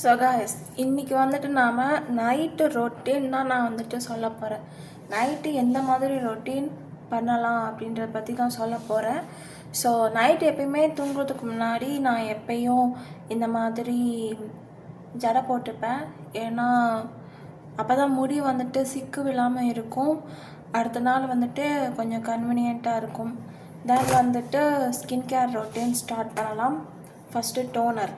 So guys இன்றைக்கி வந்துட்டு நாம் நைட்டு ரொட்டீன் தான் நான் வந்துட்டு சொல்ல போகிறேன். நைட்டு எந்த மாதிரி ரொட்டீன் பண்ணலாம் அப்படின்றத பற்றி தான் சொல்ல போகிறேன். ஸோ நைட்டு எப்பயுமே தூங்குறதுக்கு முன்னாடி நான் எப்பயும் இந்த மாதிரி ஜடை போட்டுப்பேன். ஏன்னா அப்போ தான் முடி வந்துட்டு சிக்கு விழாமல் இருக்கும். அடுத்த நாள் வந்துட்டு கொஞ்சம் கன்வீனியண்ட்டாக இருக்கும். தென் வந்துட்டு ஸ்கின் கேர் ரொட்டீன் ஸ்டார்ட் பண்ணலாம். First toner.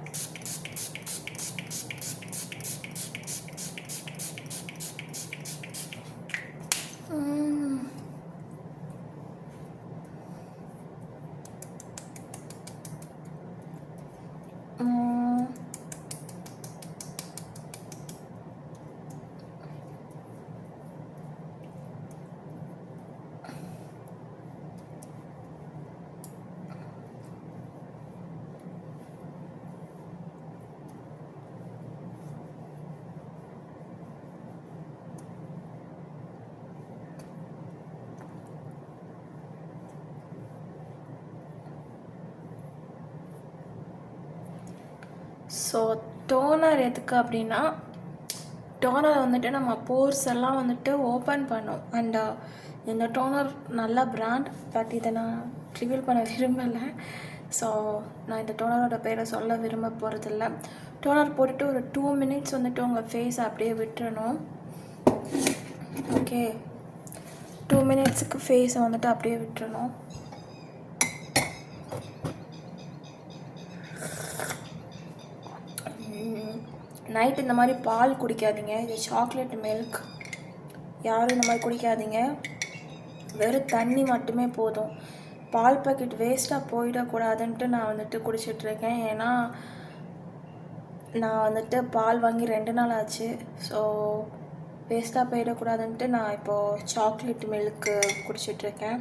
ஸோ டோனர் எதுக்கு அப்படின்னா, டோனரை வந்துட்டு நம்ம போர்ஸ் எல்லாம் வந்துட்டு ஓப்பன் பண்ணும். அண்ட் இந்த டோனர் நல்ல பிராண்ட், பட் இதை நான் ரிவீல் பண்ண விரும்பலை. ஸோ நான் இந்த டோனரோட பேரை சொல்ல விரும்ப போகிறதில்ல. டோனர் போட்டுட்டு ஒரு 2 minutes வந்துட்டு உங்கள் ஃபேஸை அப்படியே விட்டுறணும். ஓகே, 2 minutesக்கு ஃபேஸை வந்துட்டு அப்படியே விட்டுறணும். நைட் இந்த மாதிரி பால் குடிக்காதீங்க. இது சாக்லேட் மில்க். யாரும் இந்த மாதிரி குடிக்காதீங்க. வெறும் தண்ணி மட்டுமே போதும். பால் பாக்கெட் வேஸ்ட்டாக போயிடக்கூடாதுன்ட்டு நான் வந்துட்டு குடிச்சிட்ருக்கேன். ஏன்னா நான் வந்துட்டு பால் வாங்கி 2 நாள் ஆச்சு. ஸோ வேஸ்ட்டாக போயிடக்கூடாதுன்ட்டு நான் இப்போது சாக்லேட் மில்க்கு குடிச்சிட்ருக்கேன்.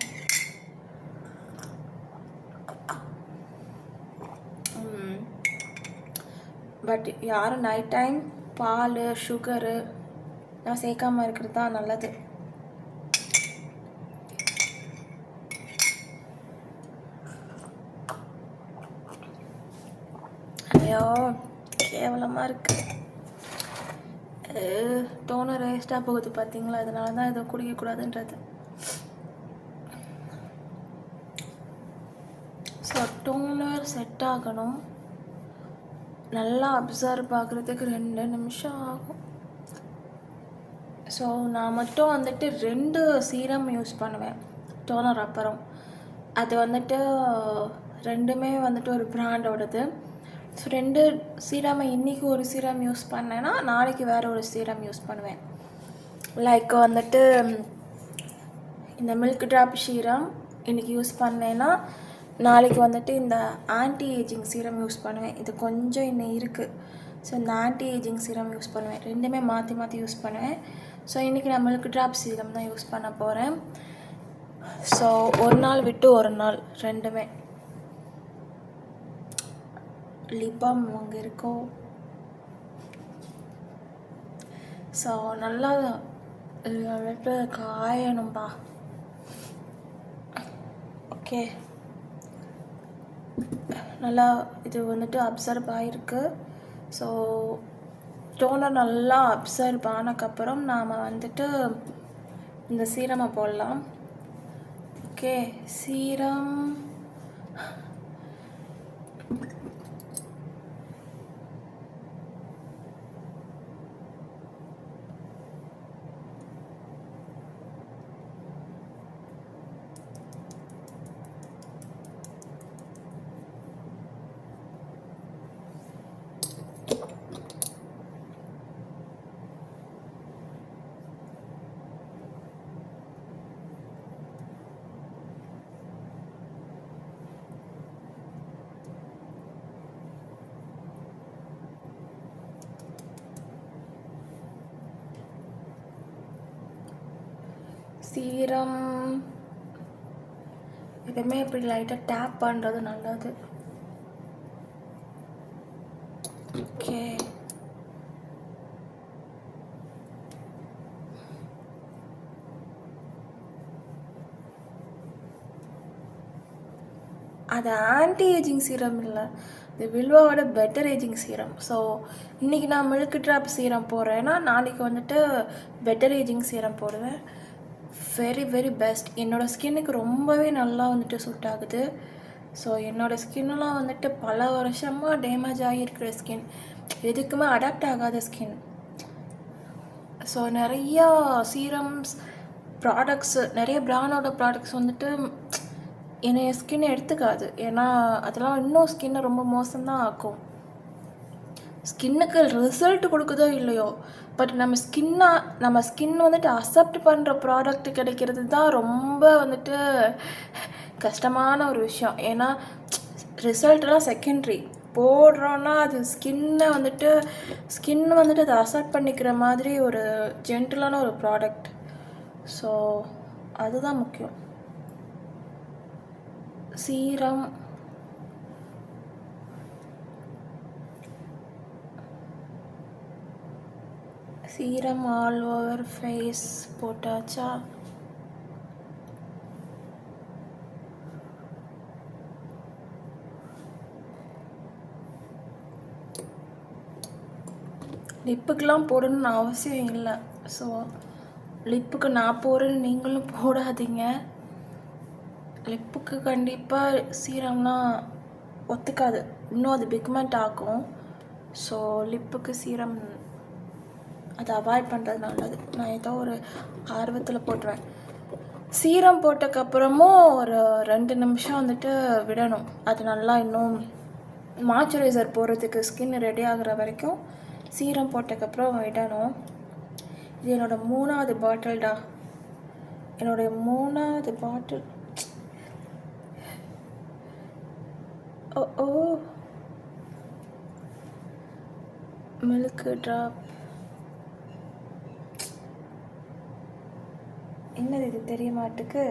பட் யாரும் நைட் டைம் பால் சுகரு நான் சேர்க்காமல் இருக்கிறது தான் நல்லது. ஐயோ கேவலமாக இருக்குது. டோனர் வேஸ்ட்டாக போகுது பார்த்தீங்களா? அதனால தான் இதை குடிக்கக்கூடாதுன்றது. ஸோ டோனர் செட் ஆகணும். நல்லா அப்சர்வ் ஆகிறதுக்கு 2 நிமிஷம் ஆகும். ஸோ நான் மட்டும் வந்துட்டு 2 சீரம் யூஸ் பண்ணுவேன் டோனர். அப்புறம் அது வந்துட்டு 2மே வந்துட்டு ஒரு பிராண்டோடது. ஸோ 2 சீரம் இன்றைக்கி ஒரு சீரம் யூஸ் பண்ணேன்னா நாளைக்கு வேறு ஒரு சீரம் யூஸ் பண்ணுவேன். லைக் வந்துட்டு இந்த மில்க் ட்ராப் சீரம் இன்றைக்கி யூஸ் பண்ணேன்னா நாளைக்கு வந்துட்டு இந்த ஆன்டி ஏஜிங் சீரம் யூஸ் பண்ணுவேன். இது கொஞ்சம் இன்னும் இருக்குது. ஸோ இந்த ஆன்டி ஏஜிங் சீரம் யூஸ் பண்ணுவேன். 2மே மாற்றி மாற்றி யூஸ் பண்ணுவேன். ஸோ இன்றைக்கி நான் மில்க் ட்ராப் சீரம் தான் யூஸ் பண்ண போகிறேன். ஸோ ஒரு நாள் விட்டு ஒரு நாள் 2மே. லிப்பாம் அங்கே இருக்கோ. ஸோ நல்லா வந்துட்டு காயணும்பா. ஓகே, நல்லா இது வந்துட்டு அப்சர்வ் ஆகிருக்கு. ஸோ டோனர் நல்லா அப்சர்வ் ஆனதுக்கப்புறம் நாம் வந்துட்டு இந்த சீரமை போடலாம். ஓகே, சீரம் சீரம் எப்பவுமே இப்படி லைட்டாக டேப் பண்ணுறது நல்லது. ஓகே, அது ஆன்டி ஏஜிங் சீரம் இல்லை, இது வில்வாவோட பெட்டர் ஏஜிங் சீரம். ஸோ இன்றைக்கி நான் மில்க் ட்ராப் சீரம் போடுறேன்னா நாளைக்கு வந்துட்டு பெட்டர் ஏஜிங் சீரம் போடுவேன். Very very best. என்னோடய ஸ்கின்னுக்கு ரொம்பவே நல்லா வந்துட்டு சூட் ஆகுது. ஸோ என்னோடய ஸ்கின்னெலாம் வந்துட்டு பல வருஷமாக டேமேஜ் ஆகியிருக்கிற ஸ்கின், எதுக்குமே அடாப்ட் ஆகாத ஸ்கின். ஸோ நிறையா சீரம்ஸ் ப்ராடக்ட்ஸு, நிறைய பிராண்டோட ப்ராடக்ட்ஸ் வந்துட்டு என்னைய ஸ்கின் எடுத்துக்காது. ஏன்னா அதெல்லாம் இன்னும் ஸ்கின்னை ரொம்ப மோசம்தான் ஆக்கும். ஸ்கின்னுக்கு ரிசல்ட் கொடுக்குதோ இல்லையோ, பட் நம்ம ஸ்கின் வந்துட்டு அக்செப்ட் பண்ணுற ப்ராடக்ட் கிடைக்கிறது தான் ரொம்ப வந்துட்டு கஷ்டமான ஒரு விஷயம். ஏன்னா ரிசல்ட்லாம் செகண்ட்ரி, போடுறோன்னா அது ஸ்கின் வந்துட்டு அதை அக்செப்ட் பண்ணிக்கிற மாதிரி ஒரு ஜென்டிலான ஒரு ப்ராடக்ட். ஸோ அதுதான் முக்கியம். சீரம் ஆல் ஓவர் ஃபேஸ் போட்டாச்சா? லிப்புக்கெலாம் போடணும்னு அவசியம் இல்லை. ஸோ லிப்புக்கு நான் போடுறேன்னு நீங்களும் போடாதீங்க. லிப்புக்கு கண்டிப்பாக சீரம்லாம் ஒத்துக்காது, இன்னும் அது பிக்மெண்ட் ஆகும். ஸோ லிப்புக்கு சீரம் அதை அவாய்ட் பண்ணுறது நல்லது. நான் ஏதோ ஒரு ஆர்வத்தில் போட்டுருவேன். சீரம் போட்டதுக்கப்புறமும் ஒரு 2 நிமிஷம் வந்துட்டு விடணும். அது நல்லா இன்னும் மாய்ஸ்சரைசர் போடுறதுக்கு ஸ்கின் ரெடி ஆகிற வரைக்கும் சீரம் போட்டதுக்கப்புறம் விடணும். இது என்னோடய 3வது பாட்டில்டா. என்னுடைய 3வது பாட்டில். ஓ மில்க் ட்ராப். என்னது இது தெரிய மாட்டுக்கு,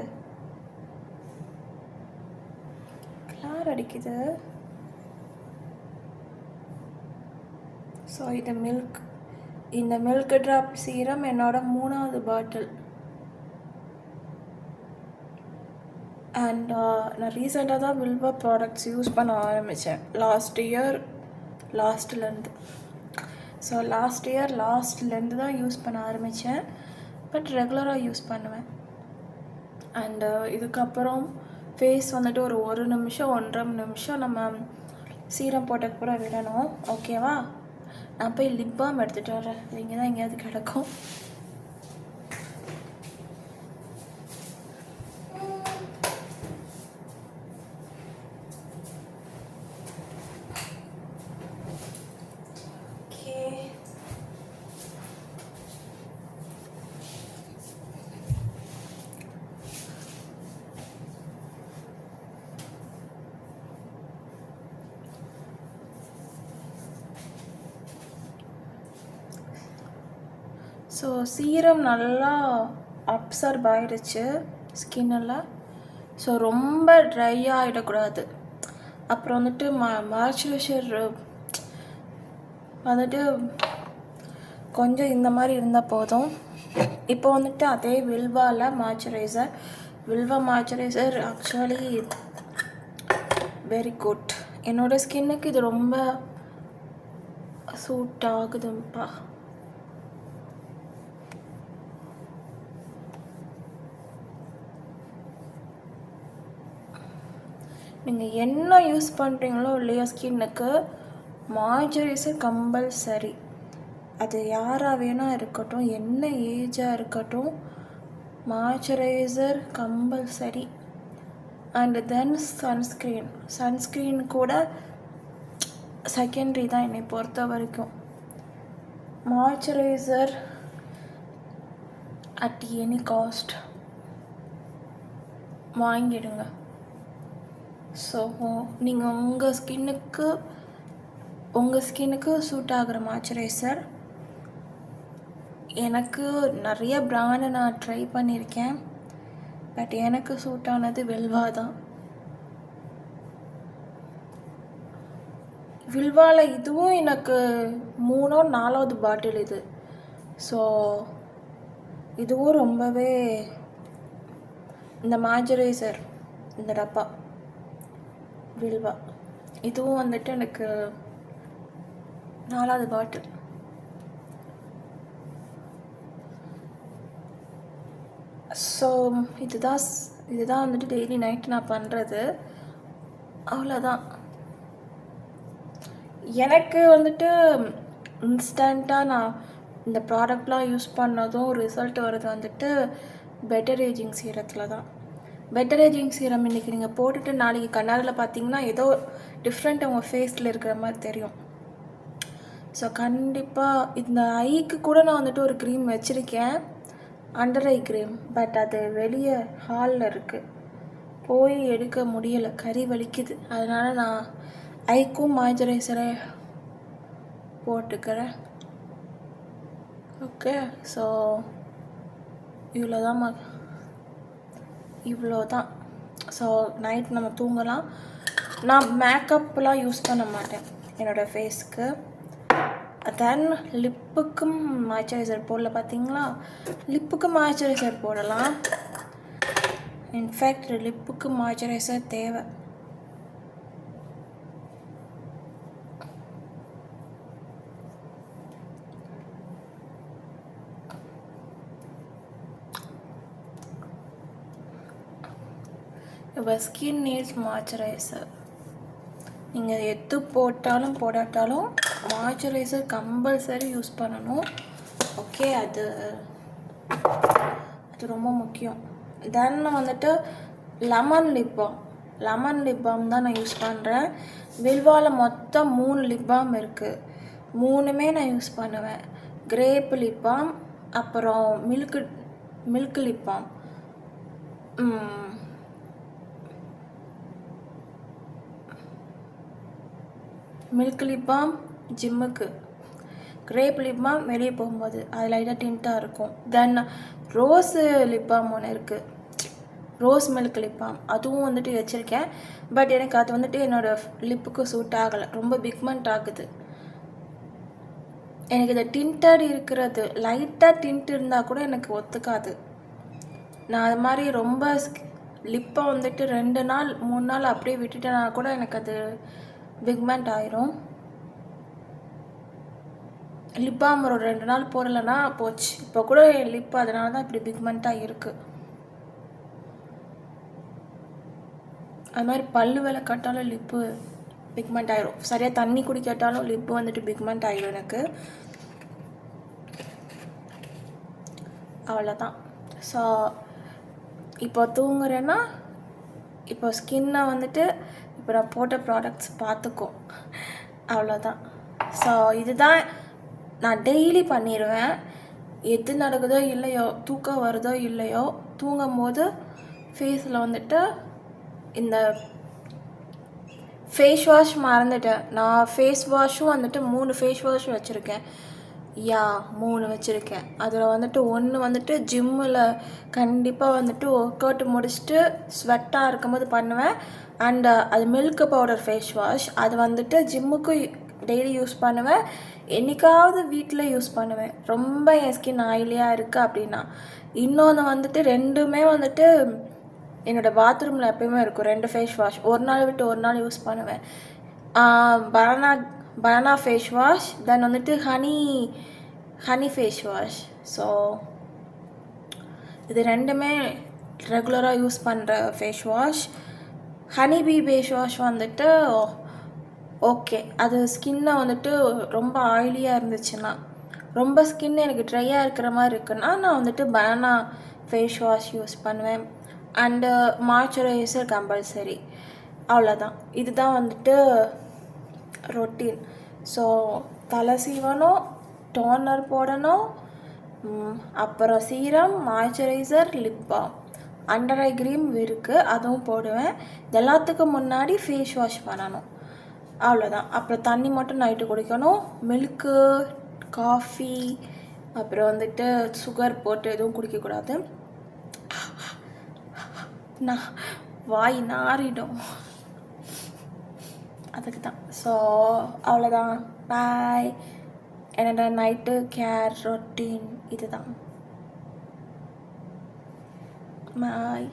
கிளார் அடிக்குது. ஸோ இந்த மில்க் ட்ராப் சீரம் என்னோட 3வது பாட்டில். அண்ட் நான் ரீசெண்டாக தான் வில்வா ப்ராடக்ட்ஸ் யூஸ் பண்ண ஆரம்பித்தேன். லாஸ்ட்லேருந்து தான் யூஸ் பண்ண ஆரம்பித்தேன். பட் ரெகுலராக யூஸ் பண்ணுவேன். அண்டு இதுக்கப்புறம் ஃபேஸ் வந்துட்டு ஒரு நிமிஷம் 1.5 நிமிஷம் நம்ம சீரம் போட்டதுக்கப்புறம் விடணும். ஓகேவா? நான் போய் லிப் பாம் எடுத்துகிட்டு வரேன். இங்கே தான் எங்கேயாவது கிடக்கும். ஸோ சீரம் நல்லா அப்சர்வ் ஆகிடுச்சு ஸ்கின்னில். ஸோ ரொம்ப ட்ரை ஆகிடக்கூடாது. அப்புறம் வந்துட்டு மாய்ஸ்சரைசர் வந்துட்டு கொஞ்சம் இந்த மாதிரி இருந்தால் போதும். இப்போ வந்துட்டு அதே Vilva moisturiser actually very good. என்னோடய ஸ்கின்னுக்கு இது ரொம்ப சூட் ஆகுதுப்பா. நீங்கள் என்ன யூஸ் பண்ணுறீங்களோ இல்லையோ ஸ்கின்னுக்கு மாய்ஸ்சரைசர் கம்பல்சரி. அது யாராக வேணா இருக்கட்டும், என்ன ஏஜாக இருக்கட்டும், moisturiser compulsory. And then sunscreen கூட செகண்டரி தான் என்னை பொறுத்த வரைக்கும். மாய்ஸ்சரைசர் அட் எனி காஸ்ட் வாங்கிடுங்க. ஸோ நீங்கள் உங்கள் ஸ்கின்னுக்கு சூட் ஆகிற மாய்ஸ்சரைசர். எனக்கு நிறைய பிராண்டை நான் ட்ரை பண்ணியிருக்கேன். பட் எனக்கு சூட் ஆனது வில்வா தான். வில்வாவில் இதுவும் எனக்கு 4வது பாட்டில் இது. ஸோ இதுவும் ரொம்பவே, இந்த மாய்ஸ்சரைசர் இந்த டப்பா வில்வா இதுவும் வந்துட்டு எனக்கு 4வது பாட்டில். ஸோ இதுதான் வந்துட்டு டெய்லி நைட்டு நான் பண்ணுறது. அவ்வளோதான். எனக்கு வந்துட்டு இன்ஸ்டண்ட்டாக நான் இந்த ப்ராடக்ட்லாம் யூஸ் பண்ணதும் ரிசல்ட் வர்றது வந்துட்டு பெட்டர் ஏஜிங் சீரத்தில் தான். பெட்டர் ஏஜிங் சீரம் இன்றைக்கி நீங்கள் போட்டுட்டு நாளைக்கு கண்ணாடியில் பார்த்தீங்கன்னா ஏதோ டிஃப்ரெண்ட் உங்கள் ஃபேஸில் இருக்கிற மாதிரி தெரியும். ஸோ கண்டிப்பாக இந்த ஐக்கு கூட நான் வந்துட்டு ஒரு க்ரீம் வச்சுருக்கேன், அண்டர் ஐ க்ரீம். பட் அது வெளியே ஹாலில் இருக்குது, போய் எடுக்க முடியலை, கறி வலிக்குது. அதனால் நான் ஐக்கும் மாய்ஸ்சரைசரை போட்டுக்கிறேன். ஓகே, ஸோ இவ்வளோதான். ஸோ நைட் நம்ம தூங்கலாம். நான் மேக்கப்லாம் யூஸ் பண்ண மாட்டேன் என்னோடய ஃபேஸ்க்கு. தென் லிப்புக்கும் மாய்ஸ்சரைசர் போடல பார்த்தீங்களா? லிப்புக்கு மாய்ஸ்சரைசர் போடலாம். இன்ஃபேக்ட் லிப்புக்கு மாய்ஸ்சரைசர் தேவை. இப்போ ஸ்கின் நீட்ஸ் மாய்ஸ்சரைசர். நீங்கள் எது போட்டாலும் போடாட்டாலும் மாய்ஸ்சரைசர் கம்பல்சரி யூஸ் பண்ணணும். ஓகே, அது ரொம்ப முக்கியம். தென் வந்துட்டு லெமன் லிப் பாம் தான் நான் யூஸ் பண்ணுறேன். வில்வாவில் மொத்தம் 3 லிப் பாம் இருக்குது. 3மே நான் யூஸ் பண்ணுவேன். கிரேப் லிப் பாம், அப்புறம் milk lip balm, milk lip balm ஜிம்முக்கு, கிரேப் லிப் பாம் வெளியே போகும்போது அது லைட்டாக டிண்ட்டாக இருக்கும். தென் ரோஸ் லிப் பாம் ஒன்று இருக்குது, ரோஸ் மில்க் லிப் பாம், அதுவும் வந்துட்டு வச்சுருக்கேன். பட் எனக்கு அது வந்துட்டு என்னோடய லிப்புக்கு சூட் ஆகலை, ரொம்ப பிக்மெண்ட் ஆகுது. எனக்கு இந்த டிண்டட் இருக்கிறது, லைட்டாக டிண்ட் இருந்தால் கூட எனக்கு ஒத்துக்காது. நான் அது மாதிரி ரொம்ப லிப்பை வந்துட்டு 2 நாள் 3 நாள் அப்படியே விட்டுட்டேன்னா கூட எனக்கு அது பிக்மெண்ட் ஆயிரும். லிப் பாம் ஒரு 2 நாள் போடலைன்னா போச்சு. இப்போ கூட என் லிப் அதனால தான் இப்படி பிக்மெண்ட்டாக இருக்குது. அது மாதிரி பல்லு வேலை கட்டாலும் லிப்பு பிக்மெண்ட் ஆயிரும். சரியாக தண்ணி குடிக்காட்டாலும் லிப்பு வந்துட்டு பிக்மெண்ட் ஆயிரும் எனக்கு. அவ்வளோதான். ஸோ இப்போ தூங்குறேன்னா இப்போ ஸ்கின்னை வந்துட்டு இப்போ நான் போட்ட ப்ராடக்ட்ஸ் பார்த்துக்கோ, அவ்வளோதான். ஸோ இதுதான் நான் டெய்லி பண்ணிடுவேன். எது நடக்குதோ இல்லையோ, தூக்கம் வருதோ இல்லையோ, தூங்கும் போது ஃபேஸில் வந்துட்டு இந்த ஃபேஸ் வாஷ் மறந்துட்டேன். நான் ஃபேஸ் வாஷும் வந்துட்டு 3 ஃபேஸ் வாஷ் வச்சுருக்கேன். 3 வச்சுருக்கேன். அதில் வந்துட்டு 1 வந்துட்டு ஜிம்மில் கண்டிப்பாக வந்துட்டு ஒர்க் அவுட் முடிச்சுட்டு ஸ்வெட்டாக இருக்கும்போது பண்ணுவேன். அண்டு அது மில்க் பவுடர் ஃபேஸ் வாஷ், அது வந்துட்டு ஜிம்முக்கு டெய்லி யூஸ் பண்ணுவேன். என்றைக்காவது வீட்டில் யூஸ் பண்ணுவேன் ரொம்ப என் ஸ்கின் ஆயிலியாக இருக்குது அப்படின்னா. இன்னொன்று வந்துட்டு 2மே வந்துட்டு என்னோடய பாத்ரூமில் எப்பயுமே இருக்கும், 2 ஃபேஸ் வாஷ். ஒரு நாள் விட்டு ஒரு நாள் யூஸ் பண்ணுவேன். பனானா ஃபேஸ் வாஷ், தென் வந்துட்டு ஹனி ஃபேஸ் வாஷ். ஸோ இது 2மே ரெகுலராக யூஸ் பண்ணுற ஃபேஸ் வாஷ். ஹனி பீ ஃபேஸ் வாஷ் வந்துட்டு ஓகே, அது ஸ்கின்னை வந்துட்டு ரொம்ப ஆயிலியாக இருந்துச்சுன்னா, ரொம்ப ஸ்கின் எனக்கு ட்ரையாக இருக்கிற மாதிரி இருக்குன்னா நான் வந்துட்டு பனானா ஃபேஸ் வாஷ் யூஸ் பண்ணுவேன். And moisturiser compulsory. அவ்வளோதான். இதுதான் வந்துட்டு ரொட்டீன். ஸோ தலை சீவணும், டோனர் போடணும், அப்புறம் serum, moisturiser, lip balm, under eye cream இருக்குது, அதுவும் போடுவேன். எல்லாத்துக்கும் முன்னாடி ஃபேஸ் வாஷ் பண்ணணும், அவ்வளோதான். அப்புறம் தண்ணி மட்டும் நைட்டு குடிக்கணும். மில்க்கு, காஃபி, அப்புறம் வந்துட்டு சுகர் போட்டு எதுவும் குடிக்கக்கூடாது, நான் வாய் நாறிடும், அதுக்கு தான். ஸோ அவ்வளோதான். பாய். என்னோட நைட்டு கேர் ரொட்டீன் இதுதான். பாய்.